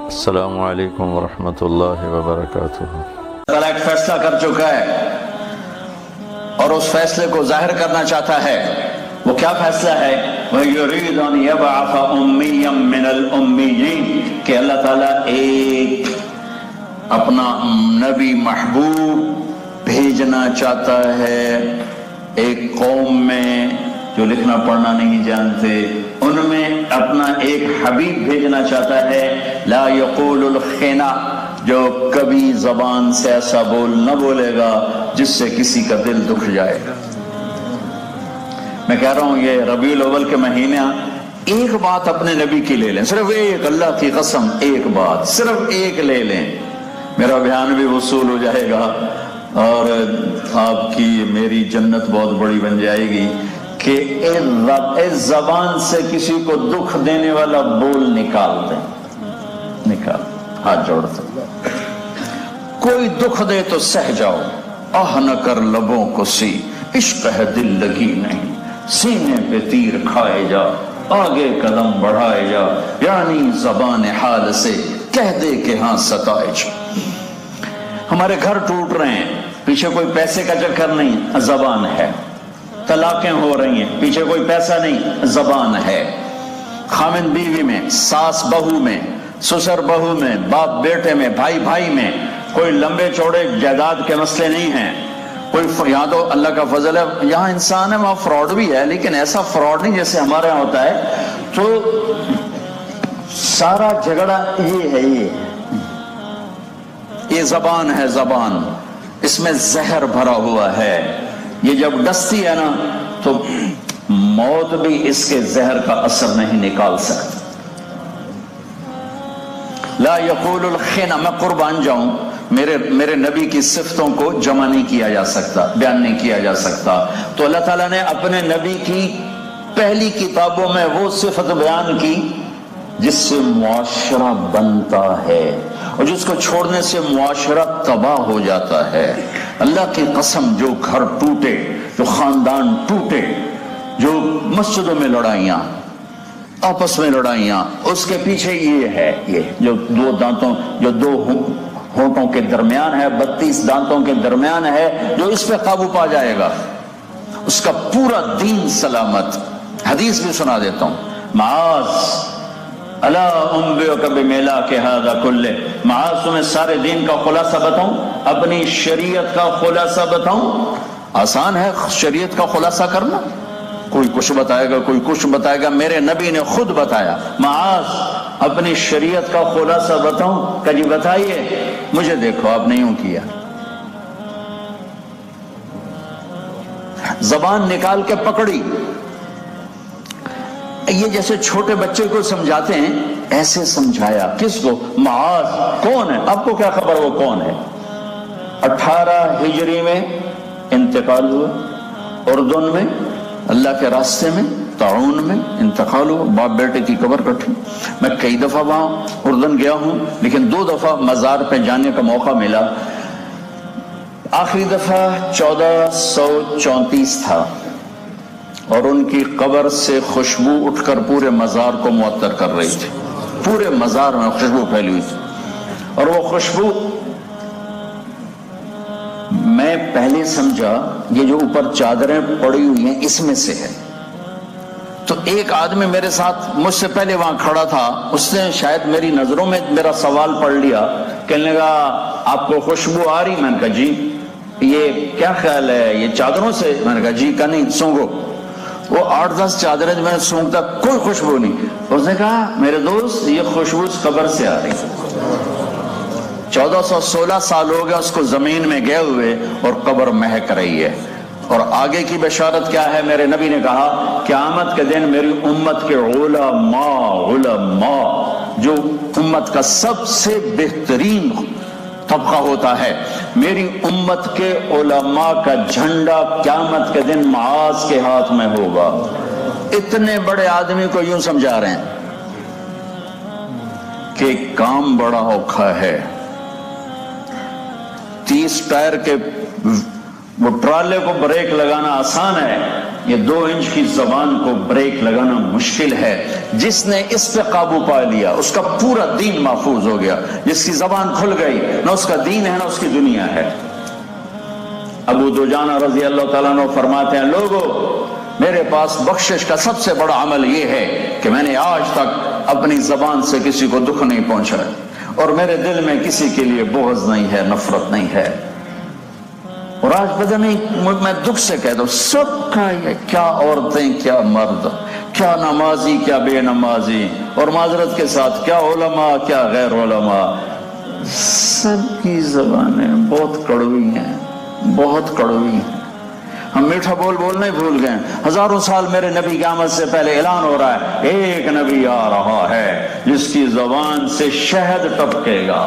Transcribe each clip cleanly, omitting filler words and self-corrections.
السلام علیکم ورحمۃ اللہ وبرکاتہ۔ اللہ ایک فیصلہ کر چکا ہے اور اس فیصلے کو ظاہر کرنا چاہتا ہے۔ وہ کیا فیصلہ ہے؟ وَيُرِيدُ أَن يَبْعَثَ أُمِّيًّا مِّنَ الْأُمِّيِّينَ کہ اللہ تعالیٰ ایک اپنا نبی محبوب بھیجنا چاہتا ہے ایک قوم میں جو لکھنا پڑھنا نہیں جانتے، ان میں اپنا ایک حبیب بھیجنا چاہتا ہے، لا یقول الخنا، جو کبھی زبان سے ایسا بول نہ بولے گا جس سے کسی کا دل دکھ جائے گا۔ میں کہہ رہا ہوں یہ ربیع الاول کے مہینے ایک بات اپنے نبی کی لے لیں، صرف ایک، اللہ کی قسم ایک بات صرف ایک لے لیں، میرا بیان بھی وصول ہو جائے گا اور آپ کی میری جنت بہت بڑی بن جائے گی کہ اس زبان سے کسی کو دکھ دینے والا بول نکال دیں، نکال، ہاتھ جوڑتے، کوئی دکھ دے تو سہ جاؤ، آہ نہ کر لبوں کو سی، عشق ہے دل لگی نہیں، سینے پہ تیر کھائے جا، آگے قدم بڑھائے جا، یعنی زبان حال سے کہہ دے کہ ہاں ستائے جا۔ ہمارے گھر ٹوٹ رہے ہیں، پیچھے کوئی پیسے کا چکر نہیں، زبان ہے۔ طلاقیں ہو رہی ہیں، پیچھے کوئی پیسہ نہیں، زبان ہے۔ خامن بیوی میں، ساس بہو میں، سسر بہو میں، باپ بیٹے میں، بھائی بھائی میں، کوئی لمبے چوڑے جائیداد کے مسئلے نہیں ہیں، کوئی یہاں تو اللہ کا فضل ہے، یہاں انسان ہے وہاں فراڈ بھی ہے، لیکن ایسا فراڈ نہیں جیسے ہمارے یہاں ہوتا ہے۔ تو سارا جھگڑا یہ زبان ہے، زبان، اس میں زہر بھرا ہوا ہے، یہ جب ڈستی ہے نا تو موت بھی اس کے زہر کا اثر نہیں نکال سکتی۔ لا یقول الخنا، میں قربان جاؤں، میرے نبی کی صفتوں کو جمع نہیں کیا جا سکتا، بیان نہیں کیا جا سکتا، تو اللہ تعالیٰ نے اپنے نبی کی پہلی کتابوں میں وہ صفت بیان کی جس سے معاشرہ بنتا ہے اور جس کو چھوڑنے سے معاشرہ تباہ ہو جاتا ہے۔ اللہ کی قسم، جو گھر ٹوٹے، جو خاندان ٹوٹے، جو مسجدوں میں لڑائیاں، آپس میں لڑائیاں، اس کے پیچھے یہ ہے، یہ جو دو دانتوں، جو دو ہونٹوں کے درمیان ہے، 32 دانتوں کے درمیان ہے، جو اس پہ قابو پا جائے گا اس کا پورا دین سلامت۔ حدیث بھی سنا دیتا ہوں، معاذ الا انبئک بمیلاک ھذا کلہ، معاذ تمہیں سارے دین کا خلاصہ بتاؤں، اپنی شریعت کا خلاصہ بتاؤں؟ آسان ہے شریعت کا خلاصہ کرنا، کوئی کچھ بتائے گا، کوئی کچھ بتائے گا، میرے نبی نے خود بتایا، معاذ اپنی شریعت کا خلاصہ بتاؤں؟ کہ جی بتائیے، مجھے دیکھو آپ نے یوں کیا، زبان نکال کے پکڑی، یہ جیسے چھوٹے بچے کو سمجھاتے ہیں ایسے سمجھایا۔ کس کو؟ معاذ کون ہے؟ آپ کو کیا خبر وہ کون ہے؟ 18 ہجری میں انتقال ہوا، اردن میں اللہ کے راستے میں طاعون میں انتقال ہوا، باپ بیٹے کی قبر کٹی۔ میں کئی دفعہ وہاں اردن گیا ہوں، لیکن 2 دفعہ مزار پہ جانے کا موقع ملا۔ آخری دفعہ 1434 تھا اور ان کی قبر سے خوشبو اٹھ کر پورے مزار کو معطر کر رہی تھی، پورے مزار میں خوشبو پھیلی ہوئی تھی، اور وہ خوشبو میں پہلے سمجھا یہ جو اوپر چادریں پڑی ہوئی ہیں اس میں سے ہے۔ تو ایک آدمی میرے ساتھ مجھ سے پہلے وہاں کھڑا تھا، اس نے شاید میری نظروں میں میرا سوال پڑھ لیا، کہنے لگا آپ کو خوشبو آ رہی؟ میں نے کہا جی۔ یہ کیا خیال ہے یہ چادروں سے؟ میں نے کہا جی۔ کہ نہیں سونگو۔ وہ 8-10 چادریں میں نے سونگتا، کوئی خوشبو نہیں۔ اس نے کہا میرے دوست یہ خوشبو اس قبر سے آ رہی ہے، 1416 سال ہو گیا اس کو زمین میں گئے ہوئے اور قبر مہک رہی ہے۔ اور آگے کی بشارت کیا ہے؟ میرے نبی نے کہا قیامت کے دن میری امت کے علماء جو امت کا سب سے بہترین طبقہ ہوتا ہے، میری امت کے علماء کا جھنڈا قیامت کے دن معاذ کے ہاتھ میں ہوگا۔ اتنے بڑے آدمی کو یوں سمجھا رہے ہیں کہ کام بڑا اوکھا ہے، 30 ٹائر کے وہ ٹرالے کو بریک لگانا آسان ہے، یہ 2 انچ کی زبان کو بریک لگانا مشکل ہے. جس نے اس پہ قابو پا لیا اس کا پورا دین محفوظ ہو گیا. جس کی زبان کھل گئی نہ اس کا دین ہے نہ اس کی دنیا ہے. ابو دجانہ رضی اللہ تعالیٰ عنہ فرماتے ہیں لوگو میرے پاس بخشش کا سب سے بڑا عمل یہ ہے کہ میں نے آج تک اپنی زبان سے کسی کو دکھ نہیں پہنچایا اور میرے دل میں کسی کے لیے بغض نہیں ہے, نفرت نہیں ہے. اور آج پتہ نہیں میں دکھ سے کہتا ہوں سب کا یہ کیا عورتیں کیا مرد, کیا نمازی کیا بے نمازی, اور معذرت کے ساتھ کیا علماء کیا غیر علماء, سب کی زبانیں بہت کڑوی ہیں, بہت کڑوی ہیں. ہم میٹھا بول بولنا ہی بھول گئے. ہزاروں سال میرے نبی کی آمد سے پہلے اعلان ہو رہا ہے ایک نبی آ رہا ہے جس کی زبان سے شہد ٹپکے گا.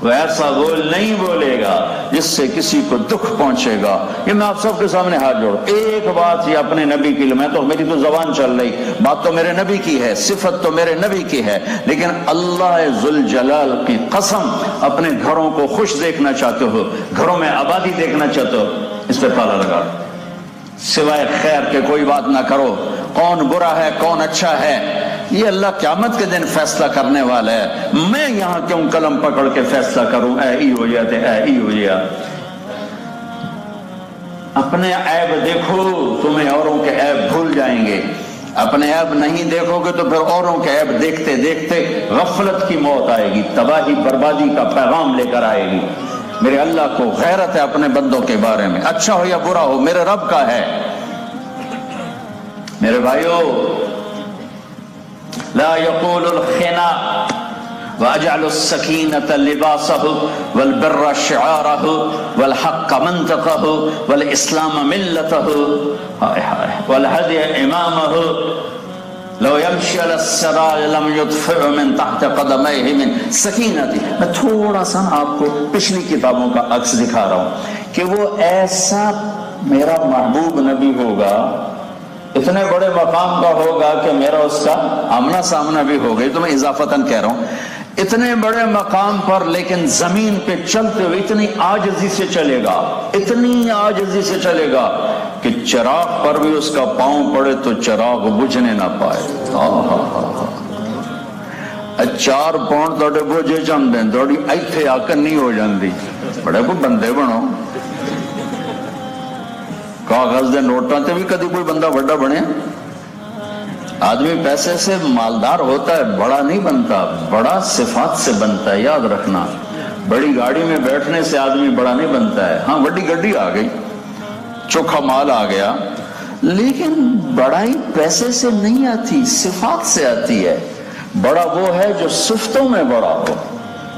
وہ ایسا بول نہیں بولے گا جس سے کسی کو دکھ پہنچے گا. یہ میں آپ سب کے سامنے ہاتھ جوڑ, ایک بات یہ اپنے نبی کی, میں تو میری تو زبان چل رہی, بات تو میرے نبی کی ہے, صفت تو میرے نبی کی ہے, لیکن اللہ ذوالجلال کی قسم اپنے گھروں کو خوش دیکھنا چاہتے ہو, گھروں میں آبادی دیکھنا چاہتے ہو, اس پہ تالا لگا, سوائے خیر کے کوئی بات نہ کرو. کون برا ہے کون اچھا ہے یہ اللہ قیامت کے دن فیصلہ کرنے والا ہے. میں یہاں کیوں قلم پکڑ کے فیصلہ کروں اے ای ہو جاتے اے ای ہو جا. اپنے عیب دیکھو تمہیں اوروں کے عیب بھول جائیں گے. اپنے عیب نہیں دیکھو گے تو پھر اوروں کے عیب دیکھتے دیکھتے غفلت کی موت آئے گی, تباہی بربادی کا پیغام لے کر آئے گی. میرے اللہ کو غیرت ہے اپنے بندوں کے بارے میں, اچھا ہو یا برا ہو میرے رب کا ہے. میرے بھائیو لا يقول الخنا واجعل السكينة لباسه والبر شعاره والحق منطقه والاسلام ملته والهدي امامه لو يمشي على السراء لم يطفئ من تحت قدميه من سکینتی. میں تھوڑا سا آپ کو پچھلی کتابوں کا عکس دکھا رہا ہوں کہ وہ ایسا میرا محبوب نبی ہوگا, اتنے بڑے مقام کا ہوگا کہ میرا اس کا آمنا سامنا بھی ہوگا. تو میں اضافتاً کہہ رہا ہوں اتنے بڑے مقام پر لیکن زمین پہ چلتے ہوئے اتنی عاجزی سے چلے گا, اتنی عاجزی سے چلے گا کہ چراغ پر بھی اس کا پاؤں پڑے تو چراغ بجھنے نہ پائے. 4 پاؤنڈ توڑے بوجھے چند دیں توڑی ایتھے آ کر نہیں ہو جاندی, بڑے کوئی بندے بنو. کاغذ دے نوٹاں تے بھی کدی کوئی بندہ بڑا بنے. آدمی پیسے سے مالدار ہوتا ہے, بڑا نہیں بنتا, بڑا صفات سے بنتا ہے, یاد رکھنا. بڑی گاڑی میں بیٹھنے سے آدمی بڑا نہیں بنتا ہے. ہاں بڑی گڈی آ گئی, چوکھا مال آ گیا, لیکن بڑائی پیسے سے نہیں آتی, صفات سے آتی ہے. بڑا وہ ہے جو صفتوں میں بڑا ہو,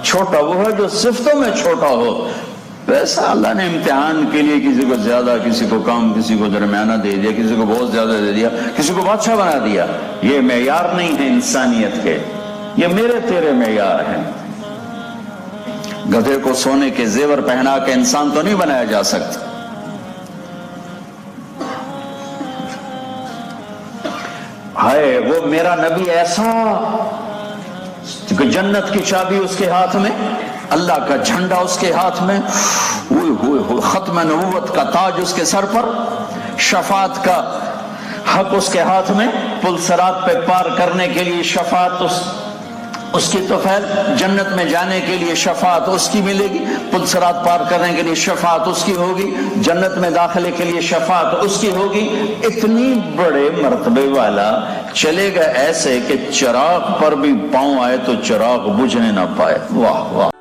چھوٹا وہ ہے جو صفتوں میں چھوٹا ہو. پیسہ اللہ نے امتحان کے لیے کسی کو زیادہ, کسی کو کم, کسی کو درمیانہ دے دیا, کسی کو بہت زیادہ دے دیا, کسی کو بادشاہ بنا دیا. یہ معیار نہیں ہے انسانیت کے, یہ میرے تیرے معیار ہیں. گدھے کو سونے کے زیور پہنا کے انسان تو نہیں بنایا جا سکتا. ہائے وہ میرا نبی ایسا کہ جنت کی چابی اس کے ہاتھ میں, اللہ کا جھنڈا اس کے ہاتھ میں, ختم نبوت کا تاج اس کے سر پر, شفاعت کا حق اس کے ہاتھ میں, پل صراط پہ پار کرنے کے لیے شفاعت اس کی توفیل, جنت میں جانے کے لیے شفاعت اس کی ملے گی, پل صراط پار کرنے کے لیے شفاعت اس کی ہوگی, جنت میں داخلے کے لیے شفاعت اس کی ہوگی. اتنی بڑے مرتبے والا چلے گا ایسے کہ چراغ پر بھی پاؤں آئے تو چراغ بجھنے نہ پائے. واہ واہ.